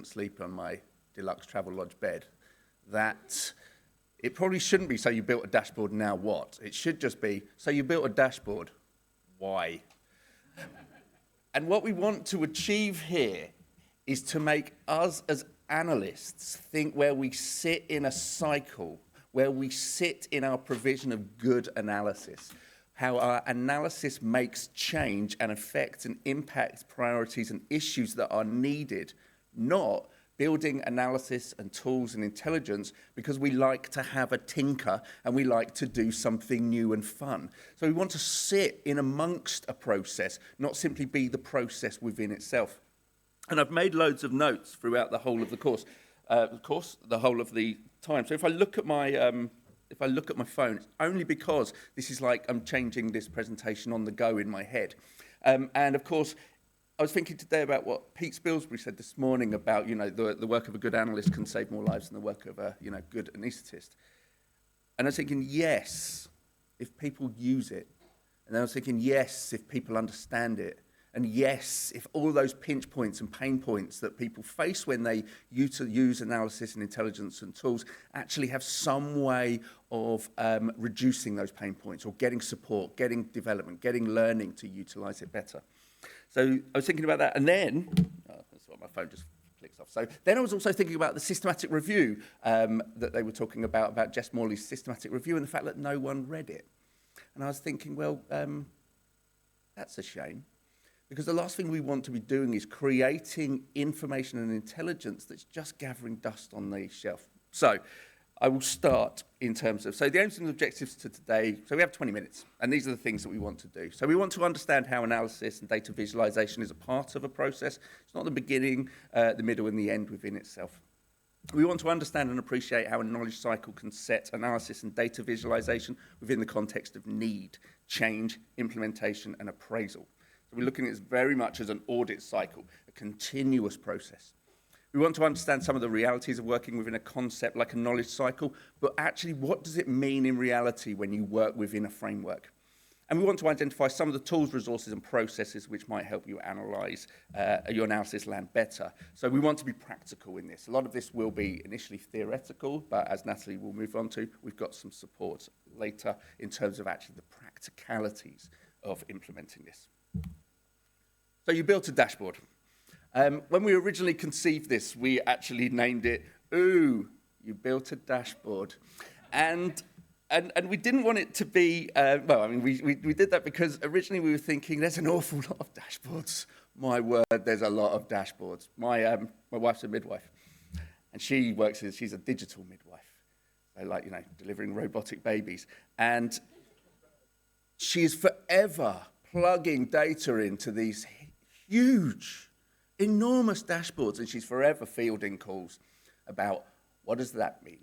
couldn't sleep on my deluxe travel lodge bed, that it probably shouldn't be, so you built a dashboard, now what? It should just be, so you built a dashboard, why? And what we want to achieve here is to make us as analysts think where we sit in a cycle, where we sit in our provision of good analysis, how our analysis makes change and affects and impacts priorities and issues that are needed, not building analysis and tools and intelligence because we like to have a tinker and we like to do something new and fun. So we want to sit in amongst a process, not simply be the process within itself. And I've made loads of notes throughout the whole of the course, the whole of the time. So if I look at my phone, it's only because this is like I'm changing this presentation on the go in my head. And of course, I was thinking today about what Pete Spilsbury said this morning about, the work of a good analyst can save more lives than the work of a, good anaesthetist. And I was thinking, yes, if people use it. And then I was thinking, yes, if people understand it. And yes, if all those pinch points and pain points that people face when they use analysis and intelligence and tools actually have some way of reducing those pain points or getting support, getting development, getting learning to utilize it better. So I was thinking about that, and then, that's what my phone just clicks off. So then I was also thinking about the systematic review that they were talking about Jess Morley's systematic review and the fact that no one read it. And I was thinking, well, that's a shame. Because the last thing we want to be doing is creating information and intelligence that's just gathering dust on the shelf. So I will start in terms of, so the aims and objectives to today, so we have 20 minutes, and these are the things that we want to do. So we want to understand how analysis and data visualization is a part of a process. It's not the beginning, the middle, and the end within itself. We want to understand and appreciate how a knowledge cycle can set analysis and data visualization within the context of need, change, implementation, and appraisal. So we're looking at this very much as an audit cycle, a continuous process. We want to understand some of the realities of working within a concept like a knowledge cycle, but actually what does it mean in reality when you work within a framework? And we want to identify some of the tools, resources, and processes which might help you analyse your analysis land better. So we want to be practical in this. A lot of this will be initially theoretical, but as Natalie will move on to, we've got some support later in terms of actually the practicalities of implementing this. So you built a dashboard. When we originally conceived this, we actually named it, Ooh, you built a dashboard. And we didn't want it to be, we did that because originally we were thinking there's an awful lot of dashboards. My word, there's a lot of dashboards. My wife's a midwife, and she's a digital midwife. So delivering robotic babies. And she's forever plugging data into these huge, enormous dashboards, and she's forever fielding calls about what does that mean?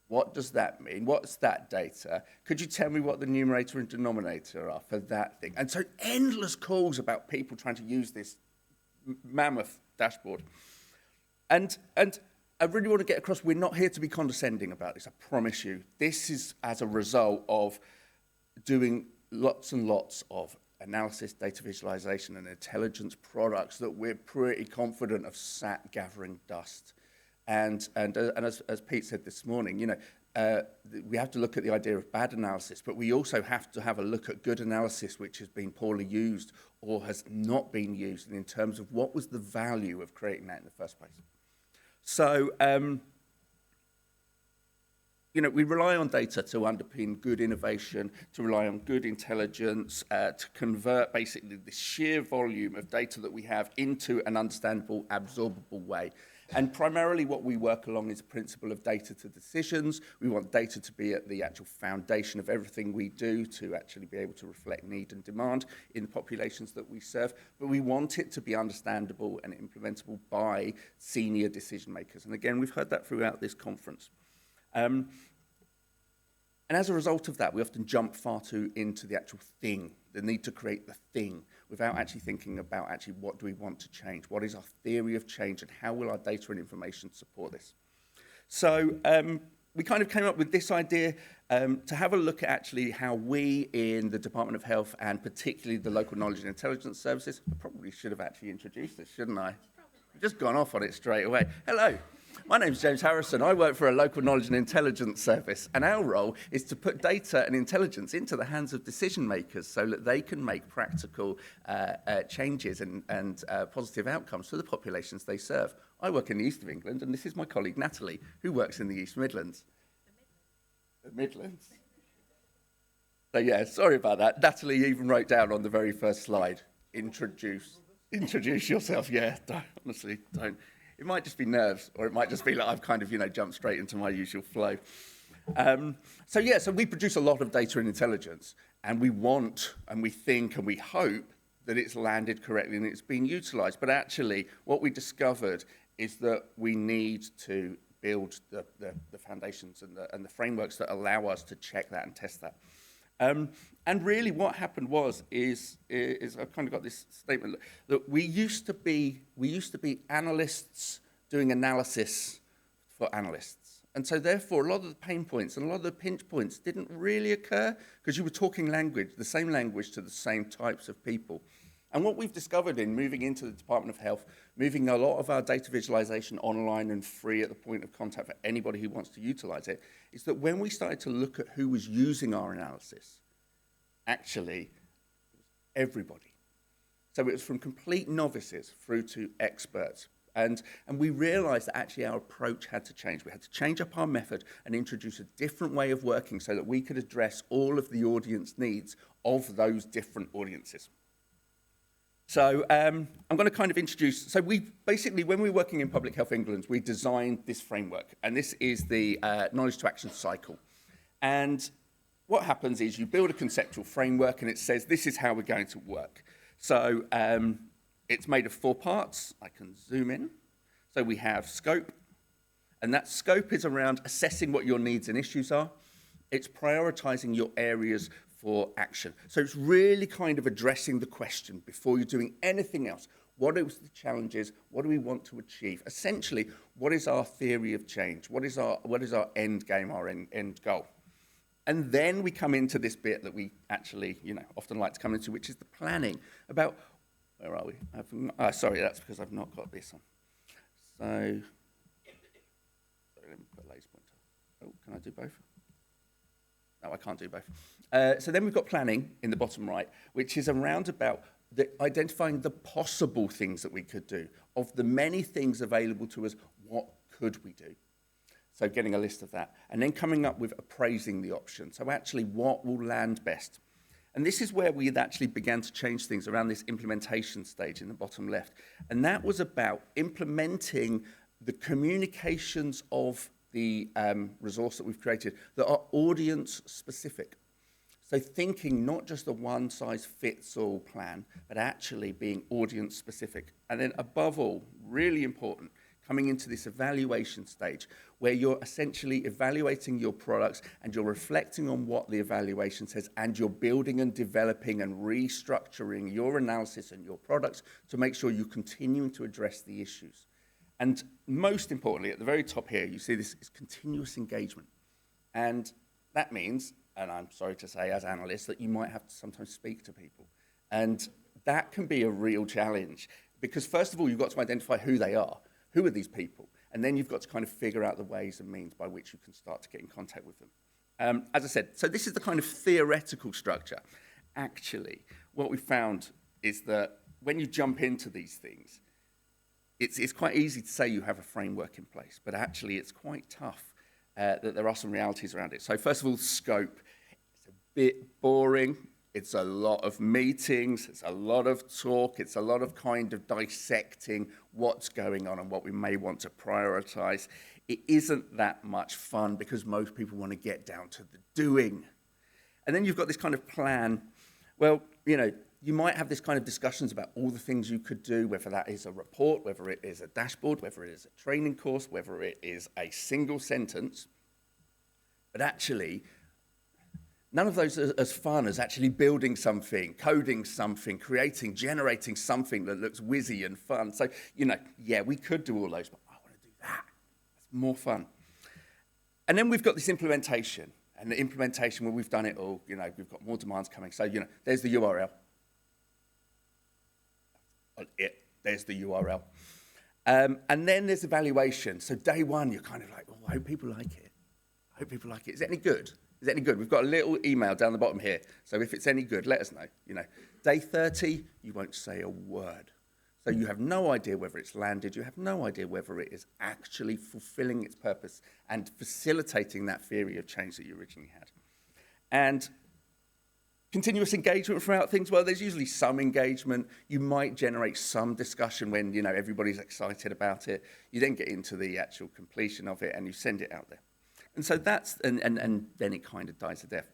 What does that mean? What's that data? Could you tell me what the numerator and denominator are for that thing? And so endless calls about people trying to use this mammoth dashboard. And I really want to get across, we're not here to be condescending about this, I promise you. This is as a result of doing lots and lots of analysis, data visualization, and intelligence products that we're pretty confident have sat gathering dust. And as Pete said this morning, we have to look at the idea of bad analysis, but we also have to have a look at good analysis which has been poorly used or has not been used, and in terms of what was the value of creating that in the first place. So, we rely on data to underpin good innovation, to rely on good intelligence, to convert basically the sheer volume of data that we have into an understandable, absorbable way. And primarily what we work along is the principle of data to decisions. We want data to be at the actual foundation of everything we do to actually be able to reflect need and demand in the populations that we serve. But we want it to be understandable and implementable by senior decision makers. And again, we've heard that throughout this conference. And as a result of that, we often jump far too into the actual thing, the need to create the thing, without actually thinking about actually what do we want to change? What is our theory of change, and how will our data and information support this? So we kind of came up with this idea to have a look at actually how we in the Department of Health, and particularly the local knowledge and intelligence services, I probably should have actually introduced this, shouldn't I? I've just gone off on it straight away. Hello. My name's James Harrison. I work for a local knowledge and intelligence service, and our role is to put data and intelligence into the hands of decision makers so that they can make practical changes and positive outcomes for the populations they serve. I work in the east of England, and this is my colleague Natalie, who works in the East Midlands. The Midlands? So yeah, sorry about that. Natalie even wrote down on the very first slide, introduce yourself. Yeah, honestly, don't. It might just be nerves, or it might just be like I've kind of, jumped straight into my usual flow. So we produce a lot of data and intelligence, and we want, and we think, and we hope that it's landed correctly and it's being utilised. But actually, what we discovered is that we need to build the foundations and the frameworks that allow us to check that and test that. And really what happened is I've kind of got this statement that we used to be analysts doing analysis for analysts. And so therefore a lot of the pain points and a lot of the pinch points didn't really occur because you were talking the same language to the same types of people. And what we've discovered in moving into the Department of Health, moving a lot of our data visualization online and free at the point of contact for anybody who wants to utilize it, is that when we started to look at who was using our analysis, actually, it was everybody. So it was from complete novices through to experts. And we realized that actually our approach had to change. We had to change up our method and introduce a different way of working so that we could address all of the audience needs of those different audiences. So I'm going to kind of introduce, so we basically, when we were working in Public Health England, we designed this framework, and this is the knowledge to action cycle. And what happens is you build a conceptual framework, and it says this is how we're going to work. So it's made of 4 parts. I can zoom in. So we have scope, and that scope is around assessing what your needs and issues are. It's prioritizing your areas for action. So it's really kind of addressing the question before you're doing anything else. What are the challenges? What do we want to achieve? Essentially, what is our theory of change? What is our end game, our end goal? And then we come into this bit that we actually, often like to come into, which is the planning about, where are we? Sorry, that's because I've not got this on. So, sorry, let me put a laser pointer. Oh, can I do both? No, I can't do both. So then we've got planning in the bottom right, which is around about identifying the possible things that we could do. Of the many things available to us, what could we do? So getting a list of that. And then coming up with appraising the option. So actually, what will land best? And this is where we had actually began to change things around this implementation stage in the bottom left. And that was about implementing the communications of the resource that we've created that are audience specific. So thinking not just a one-size-fits-all plan, but actually being audience-specific. And then above all, really important, coming into this evaluation stage where you're essentially evaluating your products and you're reflecting on what the evaluation says and you're building and developing and restructuring your analysis and your products to make sure you're continuing to address the issues. And most importantly, at the very top here, you see this is continuous engagement. And that means, and I'm sorry to say as analysts, that you might have to sometimes speak to people. And that can be a real challenge because first of all, you've got to identify who they are. Who are these people? And then you've got to kind of figure out the ways and means by which you can start to get in contact with them. As I said, so this is the kind of theoretical structure. Actually, what we found is that when you jump into these things, it's quite easy to say you have a framework in place, but actually it's quite tough that there are some realities around it. So first of all, scope. It's a bit boring. It's a lot of meetings. It's a lot of talk. It's a lot of kind of dissecting what's going on and what we may want to prioritize. It isn't that much fun because most people want to get down to the doing. And then you've got this kind of plan. Well, you might have this kind of discussions about all the things you could do, whether that is a report, whether it is a dashboard, whether it is a training course, whether it is a single sentence. But actually, none of those are as fun as actually building something, coding something, generating something that looks whizzy and fun. So, we could do all those, but I want to do that. It's more fun. And then we've got this implementation. And the implementation, where we've done it all, we've got more demands coming. So, there's the URL. There's the URL. And then there's evaluation. So day one, you're kind of like, oh, I hope people like it. I hope people like it. Is it any good? Is it any good? We've got a little email down the bottom here. So if it's any good, let us know. You know, day 30, you won't say a word. So you have no idea whether it's landed. You have no idea whether it is actually fulfilling its purpose and facilitating that theory of change that you originally had. And continuous engagement throughout things. Well, there's usually some engagement. You might generate some discussion when, you know, everybody's excited about it. You then get into the actual completion of it and you send it out there. And so that's, and then it kind of dies a death.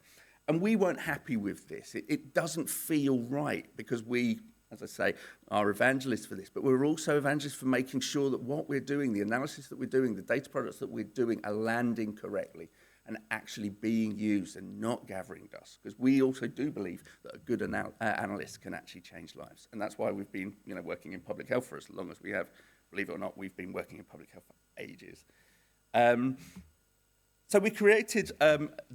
And we weren't happy with this. It doesn't feel right because we, as I say, are evangelists for this, but we're also evangelists for making sure that what we're doing, the analysis that we're doing, the data products that we're doing are landing correctly and actually being used and not gathering dust. Because we also do believe that a good analyst can actually change lives. And that's why we've been, you know, working in public health for as long as we have. Believe it or not, we've been working in public health for ages. So we created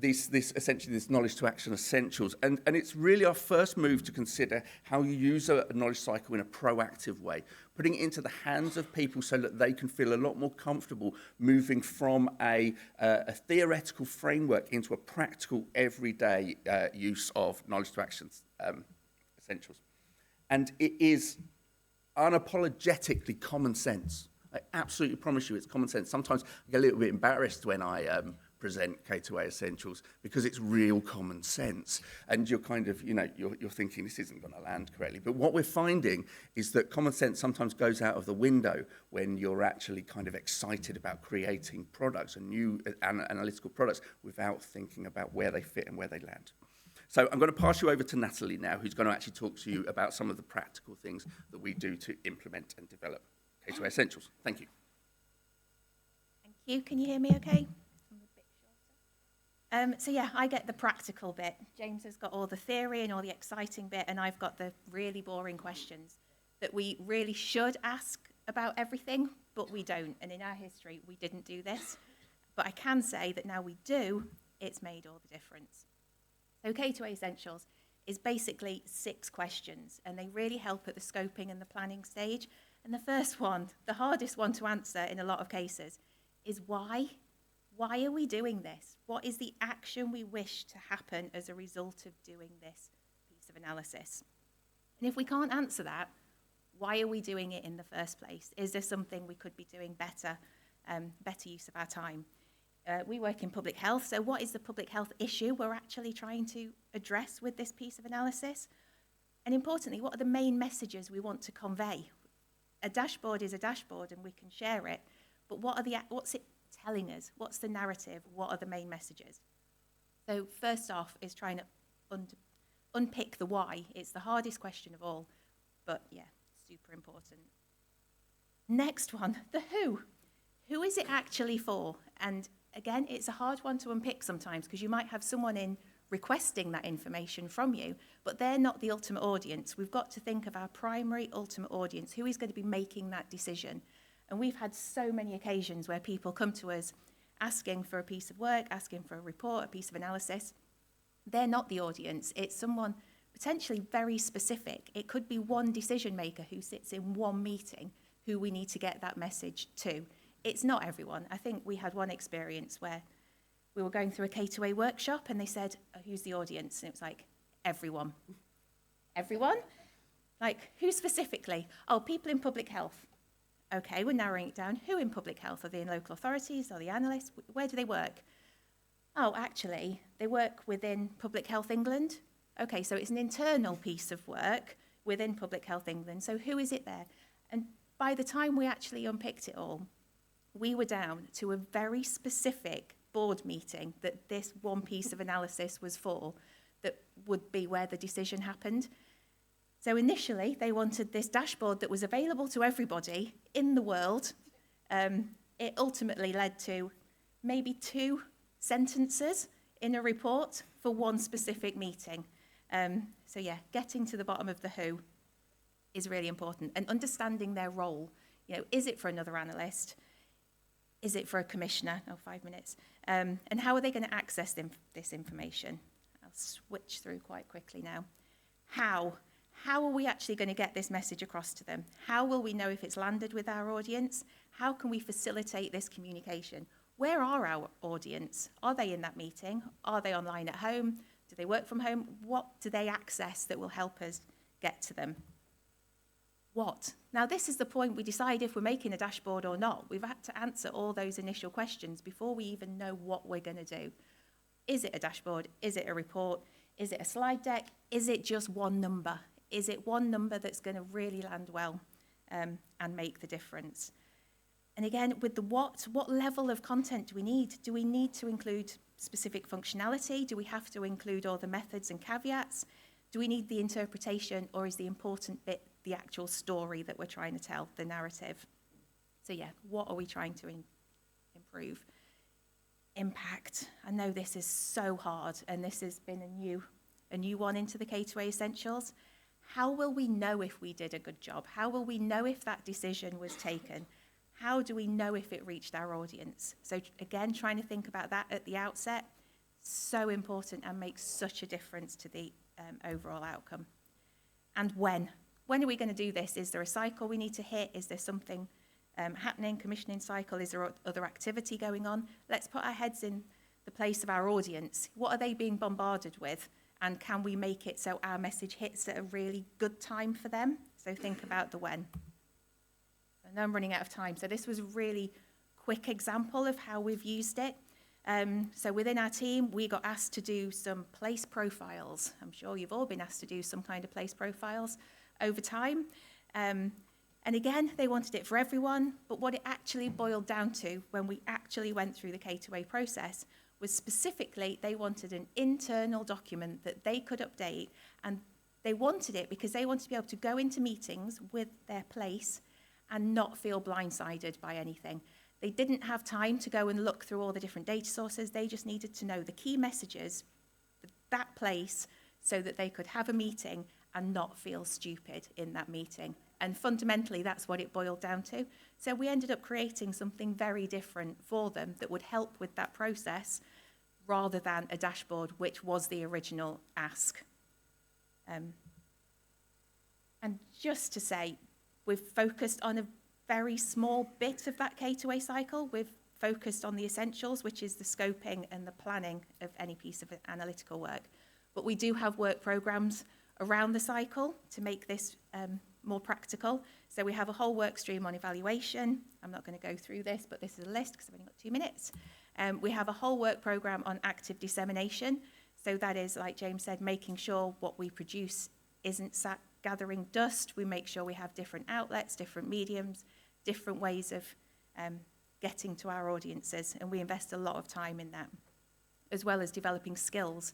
essentially this knowledge to action essentials, and it's really our first move to consider how you use a knowledge cycle in a proactive way, putting it into the hands of people so that they can feel a lot more comfortable moving from a theoretical framework into a practical, everyday use of knowledge to action essentials. And it is unapologetically common sense. I absolutely promise you it's common sense. Sometimes I get a little bit embarrassed when I present K2A Essentials because it's real common sense. And you're kind of, you know, you're thinking this isn't going to land correctly. But what we're finding is that common sense sometimes goes out of the window when you're actually kind of excited about creating products and new analytical products without thinking about where they fit and where they land. So I'm going to pass you over to Natalie now, who's going to actually talk to you about some of the practical things that we do to implement and develop K2A Essentials. Thank you. Thank you. Can you hear me okay? So yeah, I get the practical bit. James has got all the theory and all the exciting bit, and I've got the really boring questions that we really should ask about everything, but we don't. And in our history, we didn't do this. But I can say that now we do, it's made all the difference. So K2A Essentials is basically 6 questions, and they really help at the scoping and the planning stage. And the first one, the hardest one to answer in a lot of cases, is why? Why are we doing this? What is the action we wish to happen as a result of doing this piece of analysis? And if we can't answer that, why are we doing it in the first place? Is there something we could be doing better, better use of our time? We work in public health, so what is the public health issue we're actually trying to address with this piece of analysis? And importantly, what are the main messages we want to convey? A dashboard is a dashboard and we can share it, but what's it telling us? What's the narrative? What are the main messages? So first off is trying to unpick the why. It's the hardest question of all, but yeah, super important. Next one, the who. Who is it actually for? And again, it's a hard one to unpick sometimes because you might have someone in requesting that information from you, but they're not the ultimate audience. We've got to think of our primary ultimate audience, who is going to be making that decision. And we've had so many occasions where people come to us asking for a piece of work, asking for a report, a piece of analysis. They're not the audience. It's someone potentially very specific. It could be one decision maker who sits in one meeting who we need to get that message to. It's not everyone. I think we had one experience where we were going through a K2A workshop and they said, oh, who's the audience? And it was like, everyone. Everyone? Like, who specifically? Oh, people in public health. Okay, we're narrowing it down. Who in public health? Are they in local authorities? Are they analysts? Where do they work? Oh, actually, they work within Public Health England. Okay, so it's an internal piece of work within Public Health England. So who is it there? And by the time we actually unpicked it all, we were down to a very specific board meeting that this one piece of analysis was for, that would be where the decision happened. So initially, they wanted this dashboard that was available to everybody in the world. It ultimately led to maybe 2 sentences in a report for one specific meeting. So yeah, getting to the bottom of the who is really important, and understanding their role. You know, is it for another analyst? Is it for a commissioner? Oh, 5 minutes. And how are they going to access this information? I'll switch through quite quickly now. how are we actually going to get this message across to them? How will we know if it's landed with our audience? How can we facilitate this communication? Where are our audience? Are they in that meeting? Are they online at home? Do they work from home? What do they access that will help us get to them? What? Now, this is the point we decide if we're making a dashboard or not. We've had to answer all those initial questions before we even know what we're going to do. Is it a dashboard? Is it a report? Is it a slide deck? Is it just one number? Is it one number that's going to really land well and make the difference? And again, with the what level of content do we need? Do we need to include specific functionality? Do we have to include all the methods and caveats? Do we need the interpretation, or is the important bit the actual story that we're trying to tell, the narrative? So yeah, what are we trying to improve? Impact. I know this is so hard, and this has been a new one into the K2A Essentials. How will we know if we did a good job? How will we know if that decision was taken? How do we know if it reached our audience? So again, trying to think about that at the outset, so important and makes such a difference to the overall outcome. And when? When are we going to do this? Is there a cycle we need to hit? Is there something happening, commissioning cycle? Is there other activity going on? Let's put our heads in the place of our audience. What are they being bombarded with? And can we make it so our message hits at a really good time for them? So think about the when. I know I'm running out of time. So this was a really quick example of how we've used it. So within our team, we got asked to do some place profiles. I'm sure you've all been asked to do some kind of place profiles over time. And again, they wanted it for everyone, but what it actually boiled down to when we actually went through the K2A process was specifically they wanted an internal document that they could update, and they wanted it because they wanted to be able to go into meetings with their place and not feel blindsided by anything. They didn't have time to go and look through all the different data sources. They just needed to know the key messages for that place so that they could have a meeting and not feel stupid in that meeting. And fundamentally, that's what it boiled down to. So we ended up creating something very different for them that would help with that process rather than a dashboard, which was the original ask. And just to say, we've focused on a very small bit of that K2A cycle. We've focused on the essentials, which is the scoping and the planning of any piece of analytical work. But we do have work programs around the cycle to make this more practical. So we have a whole work stream on evaluation. I'm not going to go through this, but this is a list because I've only got 2 minutes. We have a whole work program on active dissemination. So that is, like James said, making sure what we produce isn't sat gathering dust. We make sure we have different outlets, different mediums, different ways of getting to our audiences. And we invest a lot of time in that, as well as developing skills.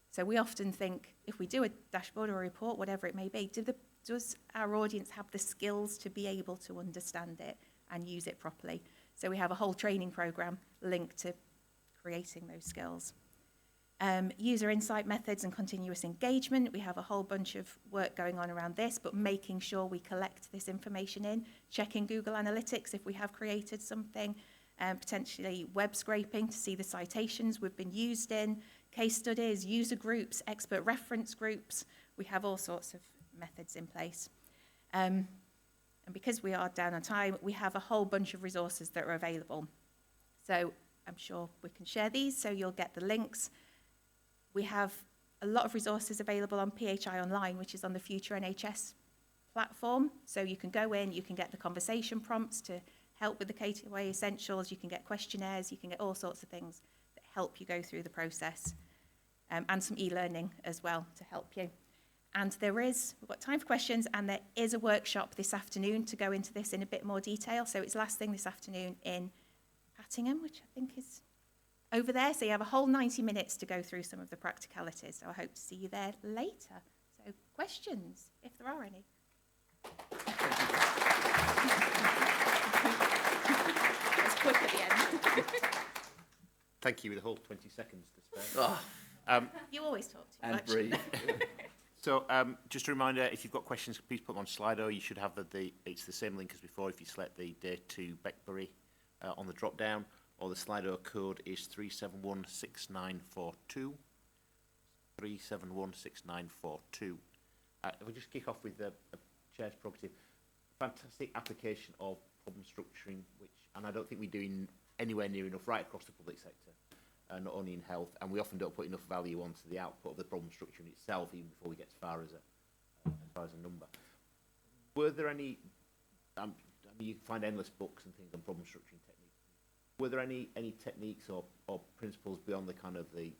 So we often think, if we do a dashboard or a report, whatever it may be, does our audience have the skills to be able to understand it and use it properly? So we have a whole training program linked to creating those skills. User insight methods and continuous engagement. We have a whole bunch of work going on around this, but making sure we collect this information in, checking Google Analytics if we have created something, potentially web scraping to see the citations we've been used in, case studies, user groups, expert reference groups. We have all sorts of methods in place. And because we are down on time, we have a whole bunch of resources that are available. So I'm sure we can share these, so you'll get the links. We have a lot of resources available on PHI Online, which is on the Future NHS platform. So you can go in, you can get the conversation prompts to help with the K2A Essentials, you can get questionnaires, you can get all sorts of things that help you go through the process, and some e-learning as well to help you. And we've got time for questions, and there is a workshop this afternoon to go into this in a bit more detail. So it's last thing this afternoon in Hattingham, which I think is over there. So you have a whole 90 minutes to go through some of the practicalities. So I hope to see you there later. So questions, if there are any. It's quick at the end. Thank you with a whole 20 seconds to spare. You always talk too And much. breathe. So just a reminder, if you've got questions, please put them on Slido. You should have it's the same link as before if you select the Day to Beckbury on the drop-down, or the Slido code is 3716942. 3716942. If we just kick off with the Chair's prerogative, fantastic application of problem structuring, and I don't think we're doing anywhere near enough right across the public sector, not only in health, and we often don't put enough value onto the output of the problem structuring itself, even before we get as far as a number. Were there any? I mean, you can find endless books and things on problem structuring techniques. Were there any techniques or principles beyond the kind of the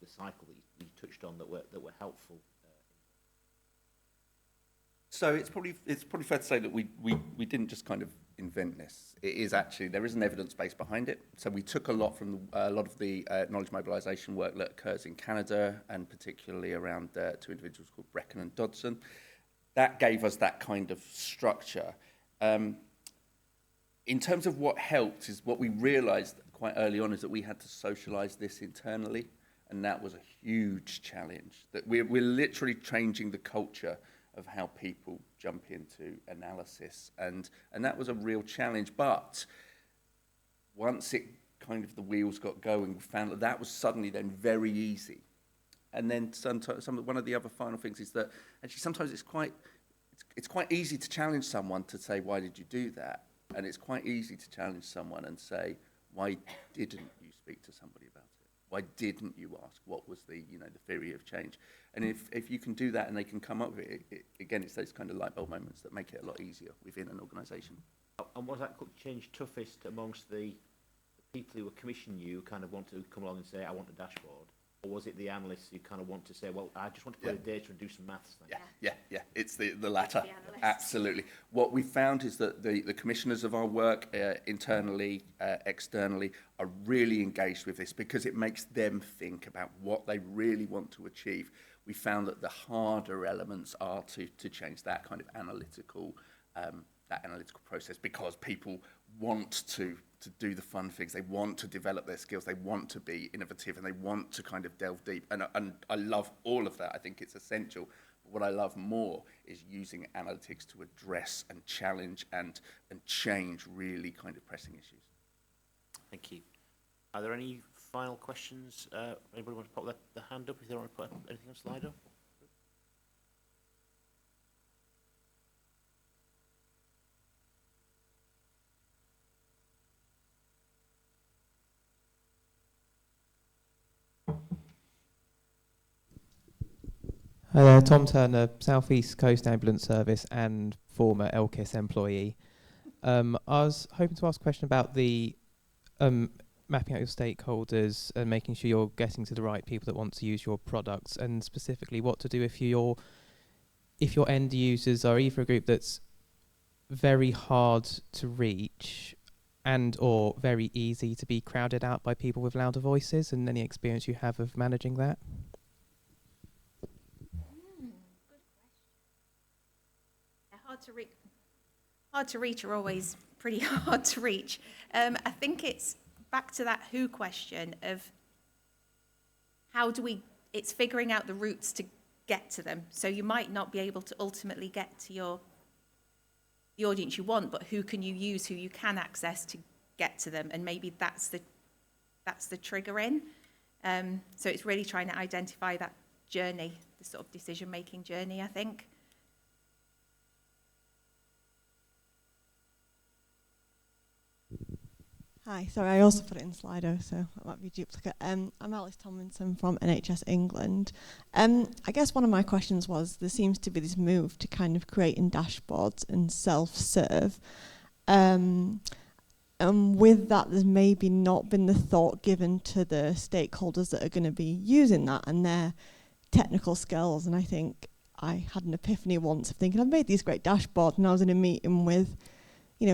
cycle that you touched on that were helpful? So it's probably fair to say that we didn't just kind of invent this. It is actually, there is an evidence base behind it. So we took a lot from a lot of the knowledge mobilisation work that occurs in Canada, and particularly around two individuals called Brecken and Dodson. That gave us that kind of structure. In terms of what helped, is what we realised quite early on is that we had to socialise this internally, and that was a huge challenge. That we're literally changing the culture of how people jump into analysis, and that was a real challenge. But once it kind of the wheels got going, we found that was suddenly then very easy. And then one of the other final things is that actually sometimes it's quite easy to challenge someone to say, why did you do that? And it's quite easy to challenge someone and say, why didn't you speak to somebody about it? Why didn't you ask what was the theory of change? And if you can do that and they can come up with it, again, it's those kind of light bulb moments that make it a lot easier within an organisation. And was that change toughest amongst the people who were commissioning you, kind of want to come along and say, I want a dashboard? Or was it the analysts who kind of want to say, well, I just want to play the data and do some maths? Yeah. It's the latter. The Absolutely. What we found is that the commissioners of our work, internally, externally, are really engaged with this because it makes them think about what they really want to achieve. We found that the harder elements are to change that kind of analytical process, because people want to do the fun things. They want to develop their skills. They want to be innovative, and they want to kind of delve deep. And I love all of that. I think it's essential. But what I love more is using analytics to address and challenge and change really kind of pressing issues. Thank you. Are there any final questions? Anybody want to pop their hand up if they don't want to put anything on Slido? Hi there, Tom Turner, South East Coast Ambulance Service and former LKIS employee. I was hoping to ask a question about the mapping out your stakeholders and making sure you're getting to the right people that want to use your products, and specifically what to do if your end users are either a group that's very hard to reach and or very easy to be crowded out by people with louder voices, and any experience you have of managing that. Hard to reach are always pretty hard to reach. I think it's back to that who question of it's figuring out the routes to get to them. So you might not be able to ultimately get to the audience you want, but who can you use, who you can access to get to them, and maybe that's the trigger in. So it's really trying to identify that journey, the sort of decision-making journey, I think. Hi, sorry, I also put it in Slido, so that might be a duplicate. I'm Alice Tomlinson from NHS England. I guess one of my questions was, there seems to be this move to kind of creating dashboards and self-serve. And with that, there's maybe not been the thought given to the stakeholders that are going to be using that and their technical skills. And I think I had an epiphany once of thinking, I've made these great dashboards, and I was in a meeting with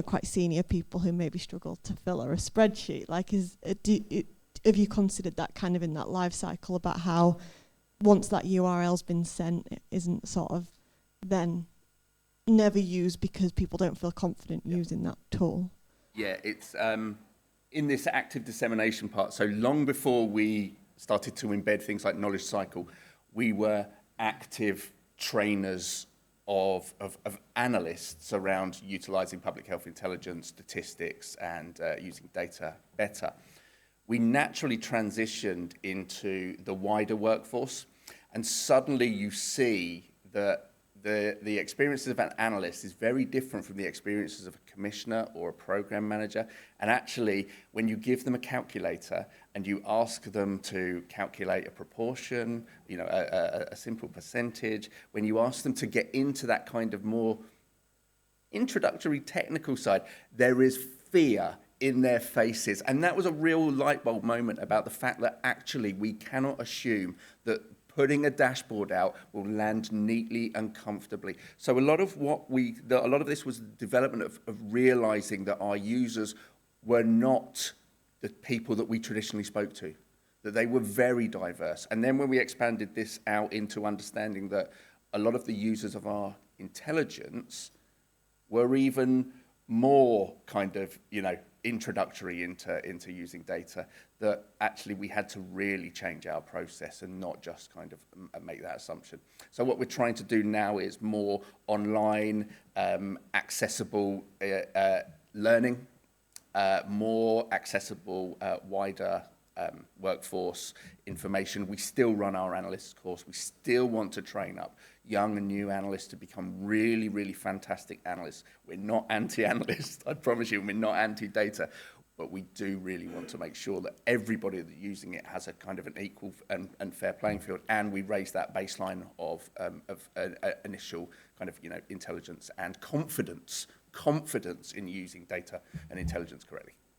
quite senior people who maybe struggle to fill a spreadsheet. Like, have you considered that kind of in that life cycle about how once that URL's been sent, it isn't sort of then never used because people don't feel confident using that tool? Yeah, it's in this active dissemination part. So long before we started to embed things like knowledge cycle, we were active trainers of analysts around utilising public health intelligence, statistics, and using data better. We naturally transitioned into the wider workforce, and suddenly you see that the experiences of an analyst is very different from the experiences of a commissioner or a program manager. And actually, when you give them a calculator and you ask them to calculate a proportion, you know, a simple percentage, when you ask them to get into that kind of more introductory technical side, there is fear in their faces. And that was a real light bulb moment about the fact that actually we cannot assume that putting a dashboard out will land neatly and comfortably. So a lot of this was the development of realizing that our users were not the people that we traditionally spoke to, that they were very diverse. And then when we expanded this out into understanding that a lot of the users of our intelligence were even more kind of, you know, introductory into using data, that actually we had to really change our process and not just kind of make that assumption. So what we're trying to do now is more online, accessible learning, more accessible, wider workforce information. We still run our analysts course. We still want to train up young and new analysts to become really, really fantastic analysts. We're not anti-analysts, I promise you, we're not anti-data, but we do really want to make sure that everybody that's using it has a kind of an equal and fair playing field, and we raise that baseline of initial kind of, you know, intelligence and confidence in using data and intelligence correctly.